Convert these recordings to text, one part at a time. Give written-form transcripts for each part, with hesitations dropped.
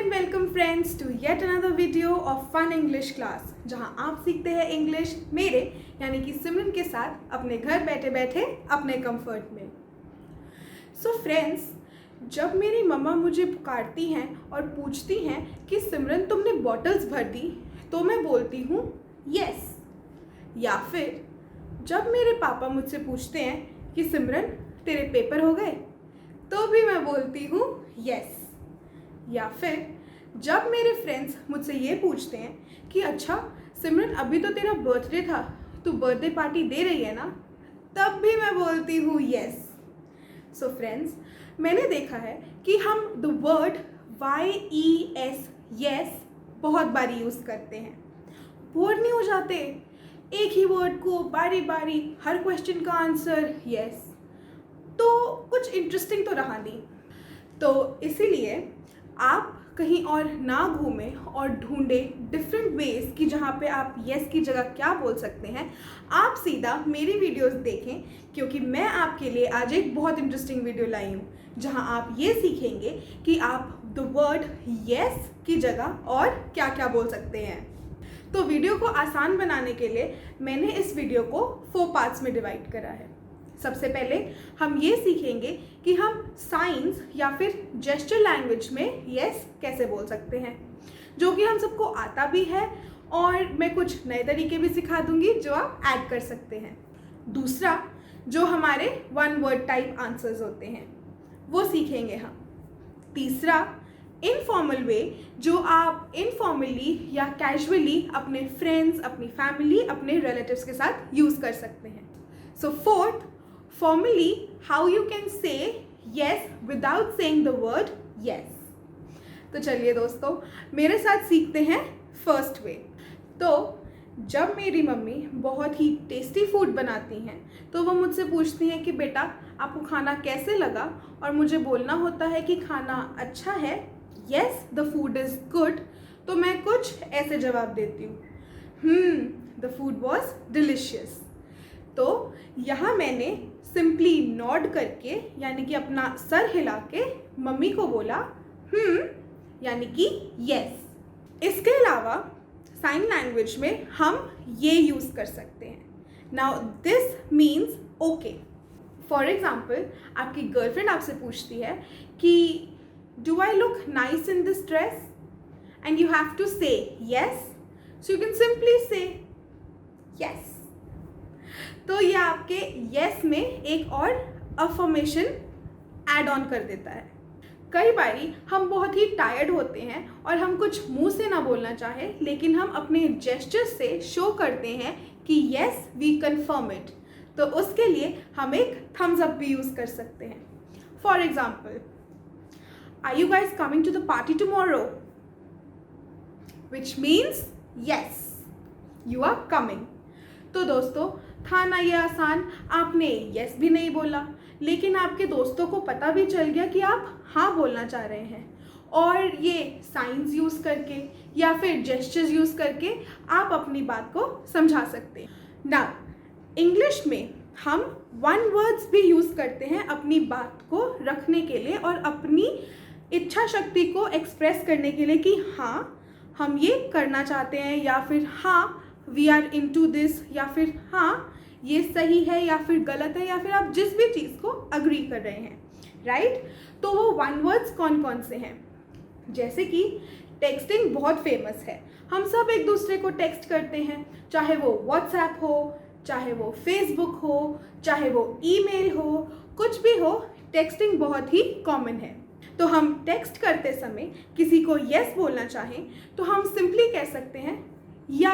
And welcome friends to yet another video of fun English class, जहां आप सीखते हैं इंग्लिश मेरे यानी कि सिमरन के साथ अपने घर बैठे बैठे अपने कंफर्ट में। सो फ्रेंड्स, जब मेरी मम्मा मुझे पुकारती हैं और पूछती हैं कि सिमरन तुमने बॉटल्स भर दी, तो मैं बोलती हूँ यस। या फिर जब मेरे पापा मुझसे पूछते हैं कि सिमरन तेरे पेपर हो गए, तो भी मैं बोलती हूँ यस। या फिर जब मेरे फ्रेंड्स मुझसे ये पूछते हैं कि अच्छा सिमरन अभी तो तेरा बर्थडे था, तू बर्थडे पार्टी दे रही है ना, तब भी मैं बोलती हूँ यस। सो फ्रेंड्स, मैंने देखा है कि हम द वर्ड YES यस बहुत बारी यूज़ करते हैं। बोर नहीं हो जाते एक ही वर्ड को बारी बारी हर क्वेश्चन का आंसर यस? तो कुछ इंटरेस्टिंग तो रहा नहीं। तो इसीलिए आप कहीं और ना घूमें और ढूंढें डिफरेंट वेज कि जहाँ पे आप यस की जगह क्या बोल सकते हैं। आप सीधा मेरी वीडियोस देखें, क्योंकि मैं आपके लिए आज एक बहुत इंटरेस्टिंग वीडियो लाई हूँ जहाँ आप ये सीखेंगे कि आप द वर्ड यस की जगह और क्या क्या बोल सकते हैं। तो वीडियो को आसान बनाने के लिए मैंने इस वीडियो को 4 पार्ट्स में डिवाइड करा है। सबसे पहले हम ये सीखेंगे कि हम साइंस या फिर जेस्चर लैंग्वेज में यस कैसे बोल सकते हैं, जो कि हम सबको आता भी है, और मैं कुछ नए तरीके भी सिखा दूंगी जो आप ऐड कर सकते हैं। दूसरा, जो हमारे वन वर्ड टाइप आंसर्स होते हैं वो सीखेंगे हम। तीसरा, इनफॉर्मल वे जो आप इनफॉर्मली या कैजुअली अपने फ्रेंड्स, अपनी फैमिली, अपने रिलेटिव्स के साथ यूज़ कर सकते हैं। सो fourth, formally how you can say yes without saying the word yes। तो चलिए दोस्तों, मेरे साथ सीखते हैं फर्स्ट वे। तो जब मेरी मम्मी बहुत ही टेस्टी फूड बनाती हैं तो वो मुझसे पूछती हैं कि बेटा आपको खाना कैसे लगा, और मुझे बोलना होता है कि खाना अच्छा है, yes the food is good। तो मैं कुछ ऐसे जवाब देती हूँ, the food was delicious। तो यहाँ मैंने सिंपली नॉड करके यानी कि अपना सर हिला के मम्मी को बोला यानी कि यस। इसके अलावा साइन लैंग्वेज में हम ये यूज़ कर सकते हैं। Now this means okay. For example, आपकी गर्लफ्रेंड आपसे पूछती है कि do I look nice in this dress, and you have to say yes, so you can simply say yes. तो ये आपके यस में एक और अफर्मेशन ऐड ऑन कर देता है। कई बारी हम बहुत ही टायर्ड होते हैं और हम कुछ मुंह से ना बोलना चाहे, लेकिन हम अपने जेस्चर से शो करते हैं कि यस वी कंफर्म इट। तो उसके लिए हम एक थम्स अप भी यूज़ कर सकते हैं। For example, are you guys coming to the party tomorrow, which means yes you are coming. तो दोस्तों, था ना ये आसान। आपने यस भी नहीं बोला, लेकिन आपके दोस्तों को पता भी चल गया कि आप हाँ बोलना चाह रहे हैं, और ये साइंस यूज़ करके या फिर जेस्चर्स यूज़ करके आप अपनी बात को समझा सकते हैं। नाउ इंग्लिश में हम वन वर्ड्स भी यूज़ करते हैं अपनी बात को रखने के लिए और अपनी इच्छा शक्ति को एक्सप्रेस करने के लिए कि हाँ हम ये करना चाहते हैं, या फिर हाँ we are into this, या फिर हाँ ये सही है या फिर गलत है, या फिर आप जिस भी चीज़ को अग्री कर रहे हैं, राइट। तो वो वन वर्ड्स कौन कौन से हैं? जैसे कि टेक्सटिंग बहुत फेमस है, हम सब एक दूसरे को टेक्स्ट करते हैं, चाहे वो व्हाट्सएप हो, चाहे वो फेसबुक हो, चाहे वो ईमेल हो, कुछ भी हो, टेक्सटिंग बहुत ही कॉमन है। तो हम टेक्स्ट करते समय किसी को यस बोलना चाहें तो हम सिंपली कह सकते हैं या,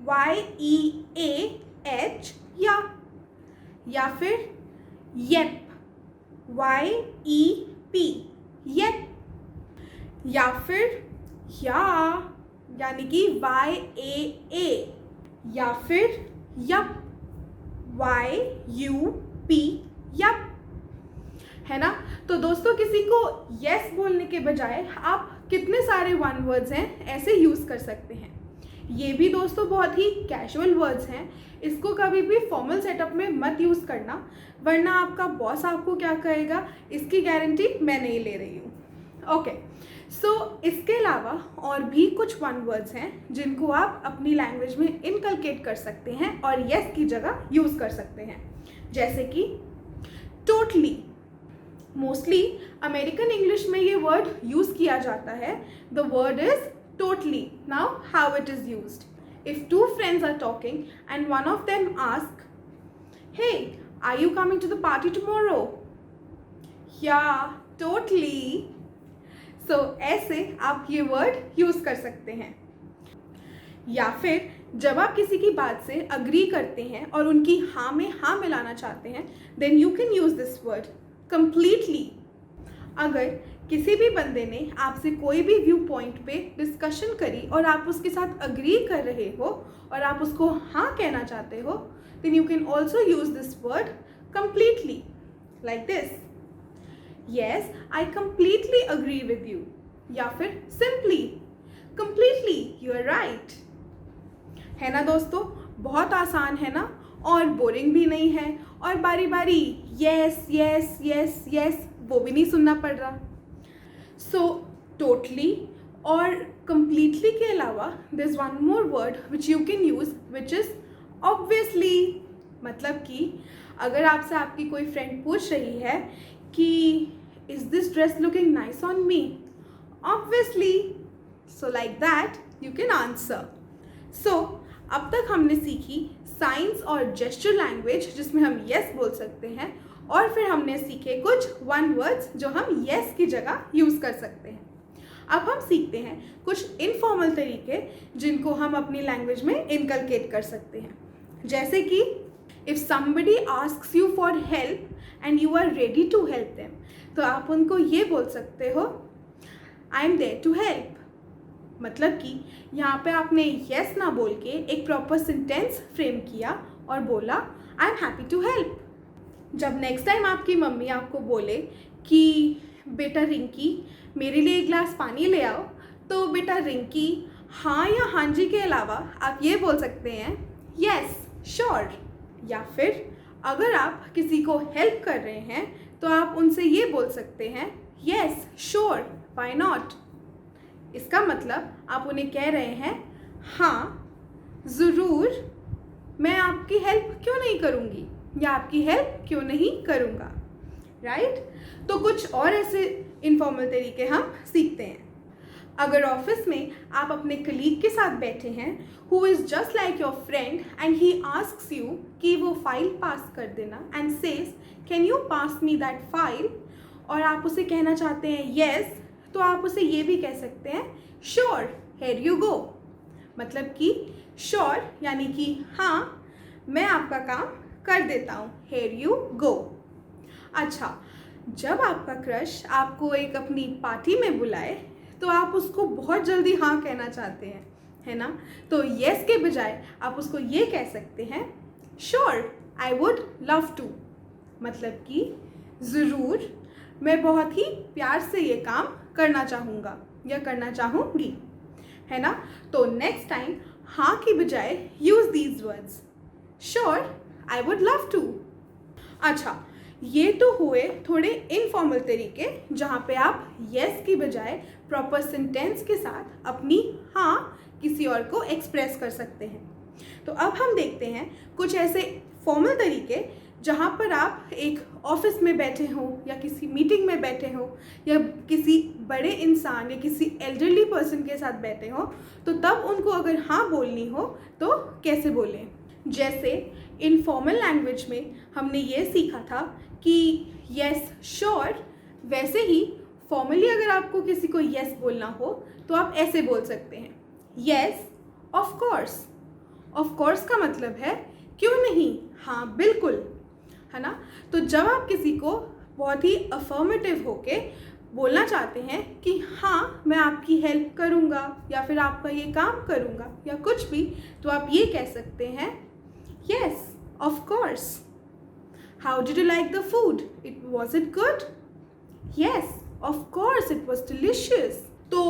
YEAH या फिर येप, YEP येप, या फिर यानी कि YAA, या फिर यप, YUP यप, है ना। तो दोस्तों, किसी को यस बोलने के बजाय आप कितने सारे वन वर्ड्स हैं ऐसे यूज़ कर सकते हैं। ये भी दोस्तों बहुत ही कैजुअल वर्ड्स हैं, इसको कभी भी फॉर्मल सेटअप में मत यूज़ करना, वरना आपका बॉस आपको क्या कहेगा इसकी गारंटी मैं नहीं ले रही हूँ। ओके, इसके अलावा और भी कुछ वन वर्ड्स हैं जिनको आप अपनी लैंग्वेज में इनकलकेट कर सकते हैं और यस की जगह यूज़ कर सकते हैं, जैसे कि टोटली। मोस्टली अमेरिकन इंग्लिश में ये वर्ड यूज़ किया जाता है। The word is totally. Now how it is used. If two friends are talking and one of them ask, hey are you coming to the party tomorrow? या totally. ऐसे आप ये word use कर सकते हैं। या फिर जब आप किसी की बात से अग्री करते हैं और उनकी हाँ में हाँ मिलाना चाहते हैं, then you can use this word completely. अगर किसी भी बंदे ने आपसे कोई भी व्यू पॉइंट पे डिस्कशन करी और आप उसके साथ अग्री कर रहे हो और आप उसको हाँ कहना चाहते हो, then you can also use this word completely, like this, yes I completely agree with you। या फिर simply, completely you are right। है ना दोस्तों, बहुत आसान है ना, और बोरिंग भी नहीं है, और बारी बारी yes yes yes yes वो भी नहीं सुनना पड़ रहा। totally और completely के अलावा there's one more word which you can use which is obviously। मतलब कि अगर आपसे आपकी कोई फ्रेंड पूछ रही है कि is this dress looking nice on me? Obviously। like that you can answer। अब तक हमने सीखी साइंस और जेस्चर लैंग्वेज जिसमें हम yes बोल सकते हैं, और फिर हमने सीखे कुछ वन वर्ड्स जो हम yes की जगह यूज़ कर सकते हैं। अब हम सीखते हैं कुछ इनफॉर्मल तरीके जिनको हम अपनी लैंग्वेज में इनकलकेट कर सकते हैं, जैसे कि if somebody asks you for help and you are ready to help them, तो आप उनको ये बोल सकते हो I am there to help. मतलब कि यहाँ पे आपने yes ना बोल के एक प्रॉपर सेंटेंस फ्रेम किया और बोला I am happy to help. जब नेक्स्ट टाइम आपकी मम्मी आपको बोले कि बेटा रिंकी मेरे लिए एक गिलास पानी ले आओ, तो बेटा रिंकी हाँ या हाँ जी के अलावा आप ये बोल सकते हैं yes श्योर। या फिर अगर आप किसी को हेल्प कर रहे हैं तो आप उनसे ये बोल सकते हैं yes श्योर व्हाई नॉट। इसका मतलब आप उन्हें कह रहे हैं हाँ ज़रूर, मैं आपकी हेल्प क्यों नहीं करूँगी या आपकी हेल्प क्यों नहीं करूँगा, राइट। तो कुछ और ऐसे इनफॉर्मल तरीके हम सीखते हैं। अगर ऑफिस में आप अपने कलीग के साथ बैठे हैं who is just like your friend and he asks you कि वो फाइल पास कर देना and says can you pass me that file, और आप उसे कहना चाहते हैं येस, तो आप उसे ये भी कह सकते हैं श्योर हियर यू गो। मतलब कि श्योर यानी कि हाँ मैं आपका काम कर देता हूँ, हियर यू गो। अच्छा, जब आपका क्रश आपको एक अपनी पार्टी में बुलाए तो आप उसको बहुत जल्दी हाँ कहना चाहते हैं, है ना, तो येस के बजाय आप उसको ये कह सकते हैं sure I would love to. मतलब कि ज़रूर मैं बहुत ही प्यार से ये काम करना चाहूँगा या करना चाहूँगी, है ना। तो नेक्स्ट टाइम हाँ की बजाय use these words sure I would love to. अच्छा, ये तो हुए थोड़े इनफॉर्मल तरीके जहाँ पे आप येस की बजाय प्रॉपर सेंटेंस के साथ अपनी हाँ किसी और को एक्सप्रेस कर सकते हैं। तो अब हम देखते हैं कुछ ऐसे फॉर्मल तरीके जहाँ पर आप एक ऑफिस में बैठे हो या किसी मीटिंग में बैठे हो या किसी बड़े इंसान या किसी एल्डरली पर्सन के साथ बैठे हो, तो तब उनको अगर हाँ बोलनी हो तो कैसे बोलें। जैसे इनफॉर्मल लैंग्वेज में हमने ये सीखा था कि येस श्योर, वैसे ही फॉर्मली अगर आपको किसी को येस बोलना हो तो आप ऐसे बोल सकते हैं yes of course. Of course का मतलब है क्यों नहीं, हाँ बिल्कुल, है ना। तो जब आप किसी को बहुत ही अफर्मेटिव होके बोलना चाहते हैं कि हाँ मैं आपकी हेल्प करूँगा या फिर आपका ये काम करूँगा या कुछ भी, तो आप ये कह सकते हैं yes of course. How did you like the food, was it good? Yes of course it was delicious। तो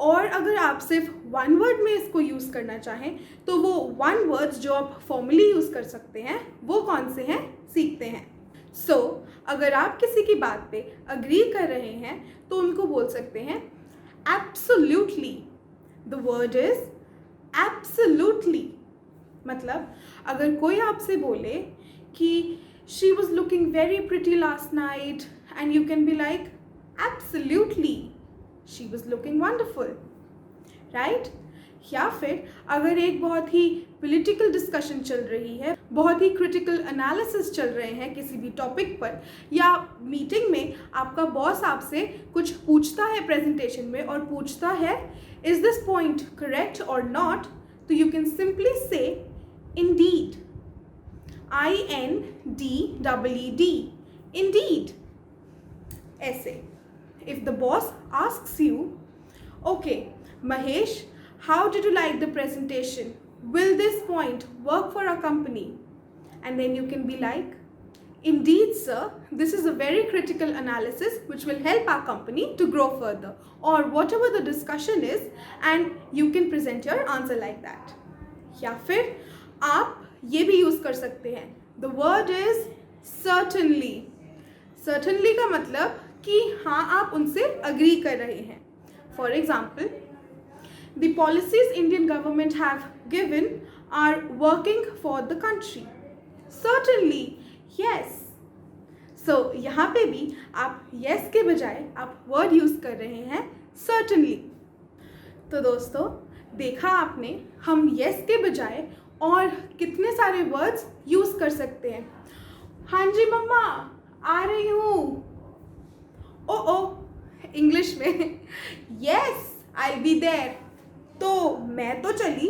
और अगर आप सिर्फ वन वर्ड में इसको यूज़ करना चाहें तो वो वन वर्ड्स जो आप फॉर्मली यूज़ कर सकते हैं वो कौन से हैं सीखते हैं। अगर आप किसी की बात पे अग्री कर रहे हैं तो उनको बोल सकते हैं Absolutely. The word is absolutely. मतलब अगर कोई आपसे बोले कि she was looking very pretty last night and you can be like absolutely she was looking wonderful, right? या फिर अगर एक बहुत ही पॉलिटिकल डिस्कशन चल रही है, बहुत ही क्रिटिकल एनालिसिस चल रहे हैं किसी भी टॉपिक पर, या मीटिंग में आपका बॉस आपसे कुछ पूछता है प्रेजेंटेशन में और पूछता है इज दिस पॉइंट करेक्ट और नॉट, तो यू कैन सिंपली से इंडीड, INDEED, इंडीड. ऐसे if the boss asks you, okay Mahesh, how did you like the presentation, will this point work for our company, and then you can be like indeed sir, this is a very critical analysis which will help our company to grow further, or whatever the discussion is, and you can present your answer like that. या फिर आप ये भी use कर सकते हैं, the word is certainly. certainly का मतलब कि हाँ आप उनसे अग्री कर रहे हैं. For example, the policies Indian government have given are working for the country. Certainly yes. So यहाँ पे भी आप yes के बजाय आप वर्ड यूज़ कर रहे हैं सर्टनली. तो दोस्तों देखा आपने, हम yes के बजाय और कितने सारे वर्ड्स यूज़ कर सकते हैं. हाँ जी मम्मा आ रही हूँ. ओ इंग्लिश में यस आई बी देयर. तो मैं तो चली,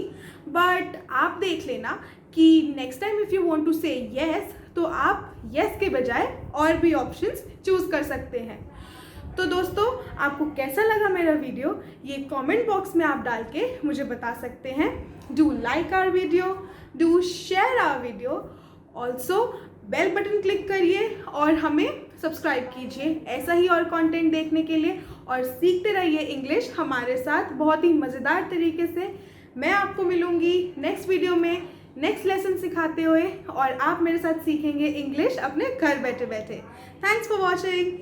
बट आप देख लेना कि next time if you want to say yes तो आप यस के बजाय और भी ऑप्शंस चूज़ कर सकते हैं. तो दोस्तों आपको कैसा लगा मेरा वीडियो, ये कमेंट बॉक्स में आप डाल के मुझे बता सकते हैं. Do like our video, do share our video, also bell button click करिए और हमें सब्सक्राइब कीजिए ऐसा ही और कंटेंट देखने के लिए, और सीखते रहिए इंग्लिश हमारे साथ बहुत ही मज़ेदार तरीके से. मैं आपको मिलूँगी नेक्स्ट वीडियो में नेक्स्ट लेसन सिखाते हुए, और आप मेरे साथ सीखेंगे इंग्लिश अपने घर बैठे बैठे. Thanks for watching.